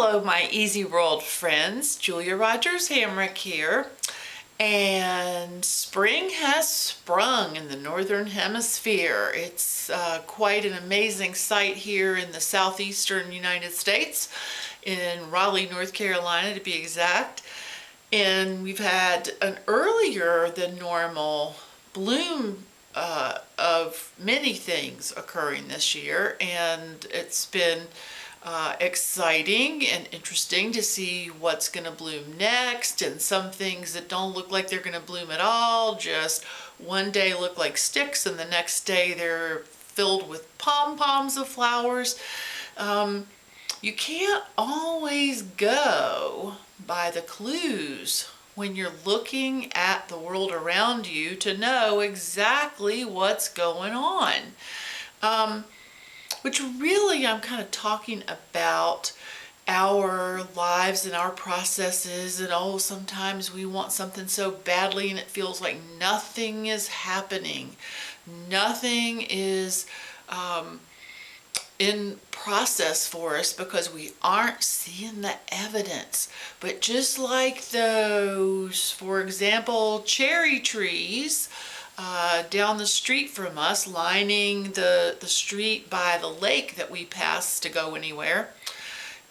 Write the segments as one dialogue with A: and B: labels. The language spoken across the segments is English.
A: Hello, my Easy World friends. Julia Rogers Hamrick here. And spring has sprung in the Northern Hemisphere. It's quite an amazing sight here in the southeastern United States, in Raleigh, North Carolina to be exact. And we've had an earlier than normal bloom of many things occurring this year, and it's been exciting and interesting to see what's going to bloom next, and some things that don't look like they're going to bloom at all, just one day look like sticks and the next day they're filled with pom-poms of flowers. You can't always go by the clues when you're looking at the world around you to know exactly what's going on. Which really I'm kind of talking about our lives and our processes, and oh, sometimes we want something so badly and it feels like nothing is happening. Nothing is in process for us because we aren't seeing the evidence. But just like those, for example, cherry trees down the street from us, lining the street by the lake that we pass to go anywhere,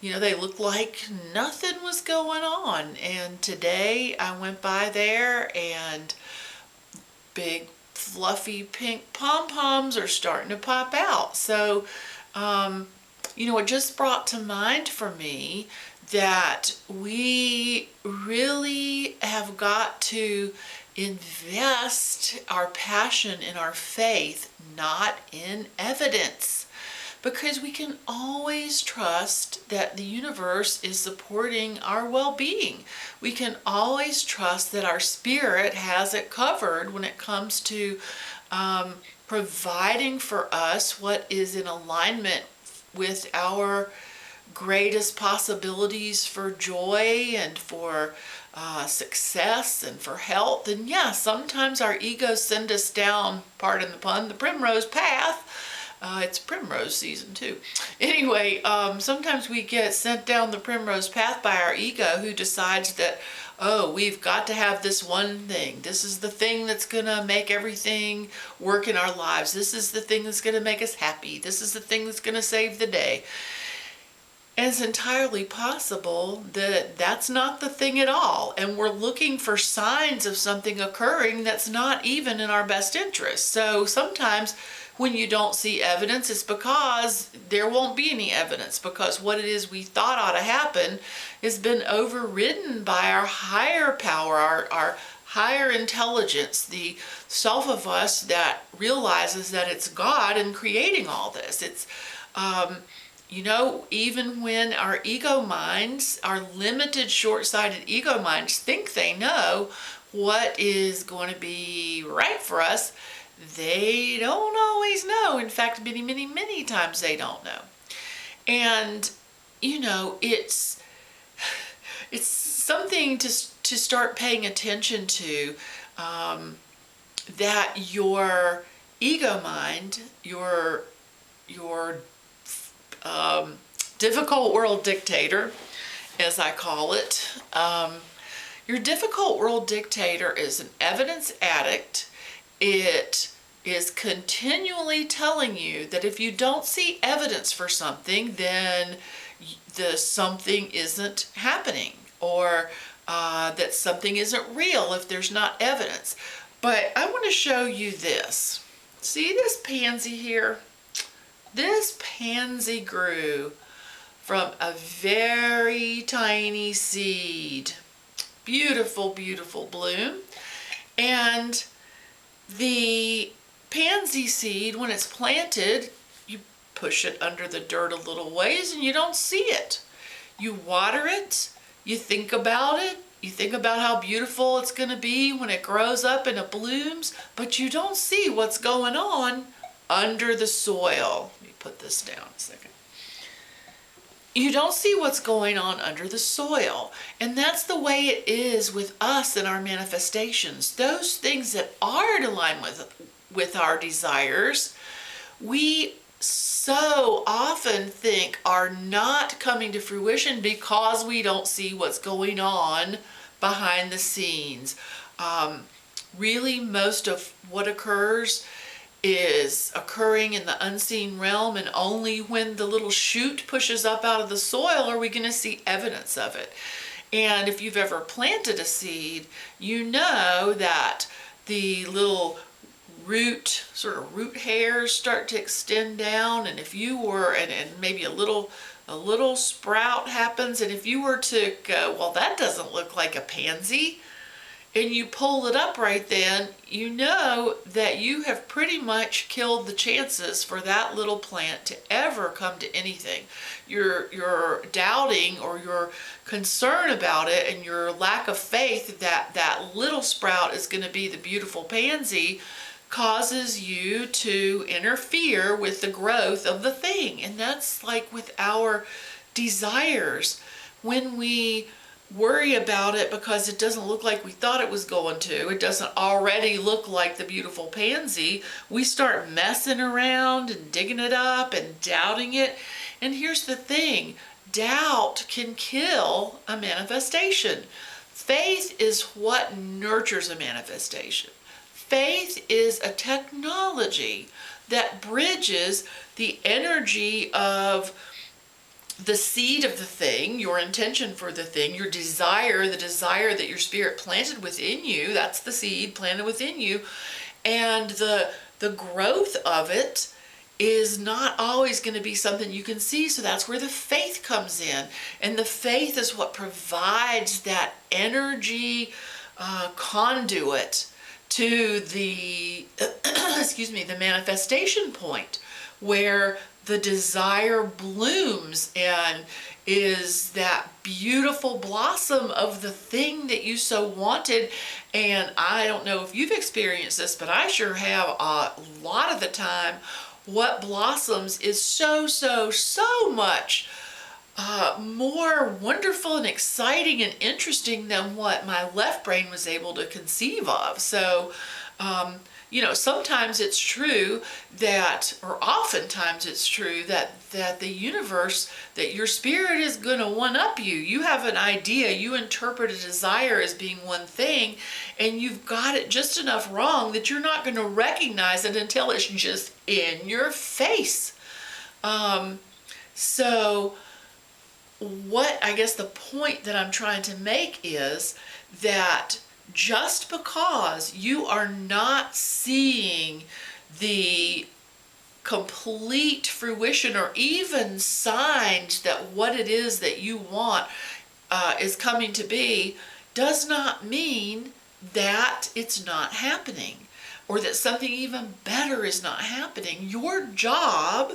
A: you know, they looked like nothing was going on. And today I went by there and big fluffy pink pom-poms are starting to pop out. So, you know, it just brought to mind for me that we really have got to invest our passion in our faith, not in evidence, because we can always trust that the universe is supporting our well-being. We can always trust that our spirit has it covered when it comes to providing for us what is in alignment with our greatest possibilities for joy and for success and for health. And yeah, sometimes our egos send us down, pardon the pun, the primrose path. It's primrose season too. Anyway, sometimes we get sent down the primrose path by our ego, who decides that, oh, we've got to have this one thing. This is the thing that's gonna make everything work in our lives. This is the thing that's gonna make us happy. This is the thing that's gonna save the day. And it's entirely possible that that's not the thing at all. And we're looking for signs of something occurring that's not even in our best interest. So sometimes when you don't see evidence, it's because there won't be any evidence, because what it is we thought ought to happen has been overridden by our higher power, our higher intelligence, the self of us that realizes that it's God in creating all this. It's, you know, even when our ego minds, our limited, short-sighted ego minds think they know what is going to be right for us, they don't always know. In fact, many, many, many times they don't know. And, you know, it's something to start paying attention to, that your ego mind, your difficult world dictator, as I call it, your difficult world dictator is an evidence addict. It is continually telling you that if you don't see evidence for something, then the something isn't happening, or that something isn't real if there's not evidence. But I want to show you this. See this pansy here? This pansy grew from a very tiny seed. Beautiful, beautiful bloom. And the pansy seed, when it's planted, you push it under the dirt a little ways and you don't see it. You water it, you think about it, you think about how beautiful it's going to be when it grows up and it blooms, but you don't see what's going on under the soil. Let me put this down a second. You don't see what's going on under the soil. And that's the way it is with us and our manifestations. Those things that are in alignment with our desires, we so often think are not coming to fruition because we don't see what's going on behind the scenes. Really, most of what occurs is occurring in the unseen realm, and only when the little shoot pushes up out of the soil are we going to see evidence of it. And if you've ever planted a seed, you know that the little sort of root hairs start to extend down, and if you were, and maybe a little sprout happens, and if you were to go, well, that doesn't look like a pansy, and you pull it up right then, you know that you have pretty much killed the chances for that little plant to ever come to anything. Your doubting or your concern about it and your lack of faith that that little sprout is going to be the beautiful pansy causes you to interfere with the growth of the thing. And that's like with our desires. When we worry about it because it doesn't look like we thought it was going to, it doesn't already look like the beautiful pansy, we start messing around and digging it up and doubting it. And here's the thing, doubt can kill a manifestation. Faith is what nurtures a manifestation. Faith is a technology that bridges the energy of the seed of the thing, your intention for the thing, your desire, the desire that your spirit planted within you, that's the seed planted within you, and the growth of it is not always going to be something you can see, so that's where the faith comes in. And the faith is what provides that energy conduit to the excuse me, the manifestation point, where the desire blooms and is that beautiful blossom of the thing that you so wanted. And I don't know if you've experienced this, but I sure have a lot of the time. What blossoms is so much more wonderful and exciting and interesting than what my left brain was able to conceive of. So you know, sometimes it's true that, or oftentimes it's true that the universe, that your spirit is going to one-up you. You have an idea, you interpret a desire as being one thing, and you've got it just enough wrong that you're not going to recognize it until it's just in your face. So what I guess the point that I'm trying to make is that just because you are not seeing the complete fruition or even signs that what it is that you want is coming to be, does not mean that it's not happening or that something even better is not happening. Your job,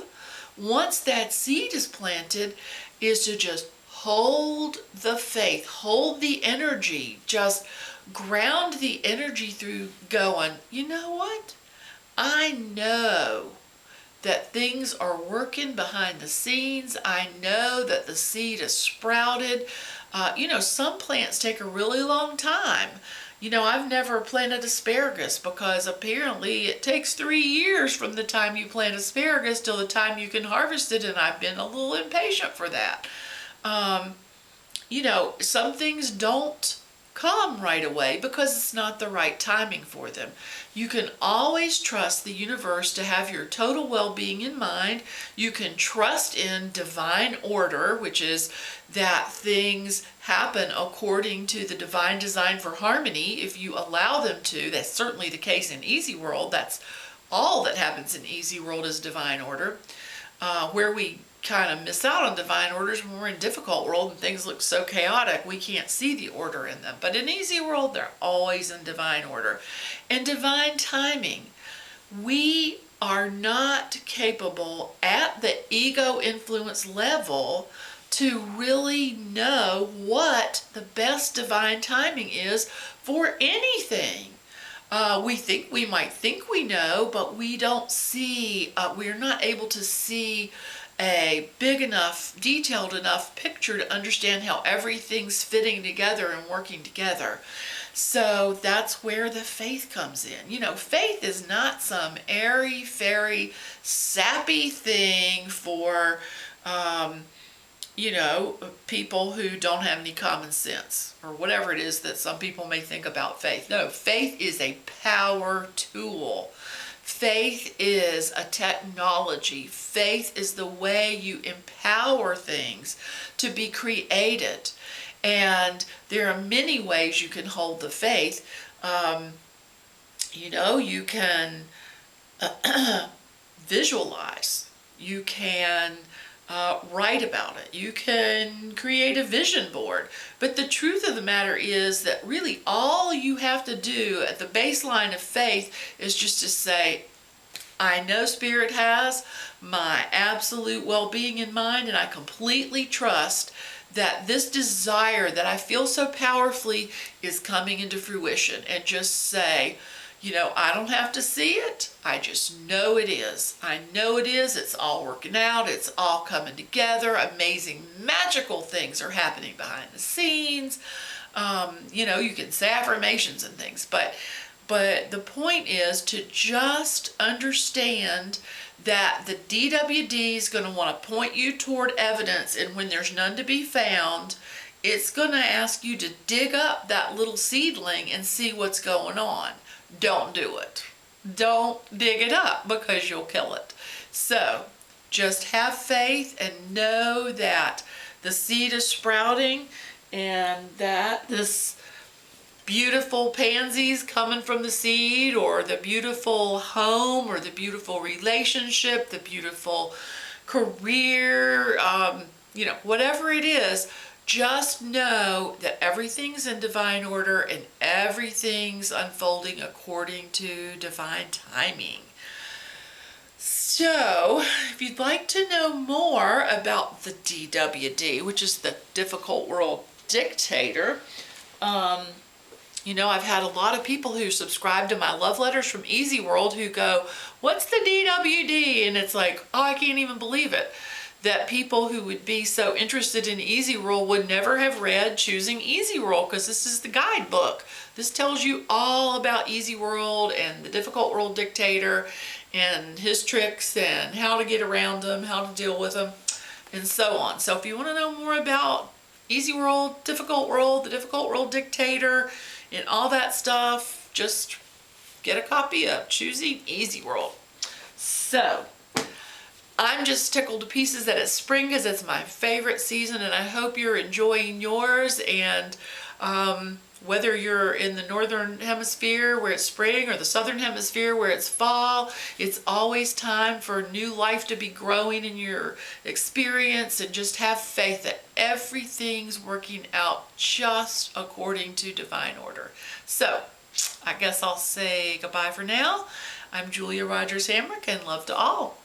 A: once that seed is planted, is to just hold the faith, hold the energy, just ground the energy through going, you know what? I know that things are working behind the scenes. I know that the seed is sprouted. You know, some plants take a really long time. You know, I've never planted asparagus because apparently it takes 3 years from the time you plant asparagus till the time you can harvest it, and I've been a little impatient for that. You know, some things don't come right away because it's not the right timing for them. You can always trust the universe to have your total well-being in mind. You can trust in divine order, which is that things happen according to the divine design for harmony if you allow them to. That's certainly the case in Easy World. That's all that happens in Easy World is divine order. Where we kind of miss out on divine orders when we're in difficult world and things look so chaotic we can't see the order in them. But in Easy World, they're always in divine order. And divine timing. We are not capable at the ego influence level to really know what the best divine timing is for anything. We might think we know, but we don't see, we're not able to see a big enough, detailed enough picture to understand how everything's fitting together and working together. So that's where the faith comes in. You know, faith is not some airy-fairy, sappy thing for, you know, people who don't have any common sense or whatever it is that some people may think about faith. No, faith is a power tool. Faith is a technology. Faith is the way you empower things to be created. And there are many ways you can hold the faith. You know, you can visualize. You can write about it. You can create a vision board. But the truth of the matter is that really all you have to do at the baseline of faith is just to say, I know Spirit has my absolute well-being in mind, and I completely trust that this desire that I feel so powerfully is coming into fruition. And just say, you know, I don't have to see it. I just know it is. I know it is. It's all working out. It's all coming together. Amazing, magical things are happening behind the scenes. You know, you can say affirmations and things, but the point is to just understand that the DWD is going to want to point you toward evidence, and when there's none to be found, it's going to ask you to dig up that little seedling and see what's going on. Don't do it. Don't dig it up because you'll kill it. So just have faith and know that the seed is sprouting and that this beautiful pansies coming from the seed, or the beautiful home, or the beautiful relationship, the beautiful career, you know, whatever it is, just know that everything's in divine order and everything's unfolding according to divine timing. So, if you'd like to know more about the DWD, which is the Difficult World Dictator, you know, I've had a lot of people who subscribe to my love letters from Easy World who go, what's the DWD? And it's like, oh, I can't even believe it. That people who would be so interested in Easy World would never have read Choosing Easy World, because this is the guidebook. This tells you all about Easy World and the Difficult World Dictator and his tricks and how to get around them, how to deal with them, and so on. So if you want to know more about Easy World, Difficult World, the Difficult World Dictator, and all that stuff, just get a copy of Choosing Easy World. So I'm just tickled to pieces that it's spring, because it's my favorite season, and I hope you're enjoying yours. And whether you're in the northern hemisphere where it's spring or the southern hemisphere where it's fall, it's always time for new life to be growing in your experience, and just have faith that everything's working out just according to divine order. So I guess I'll say goodbye for now. I'm Julia Rogers Hamrick, and love to all.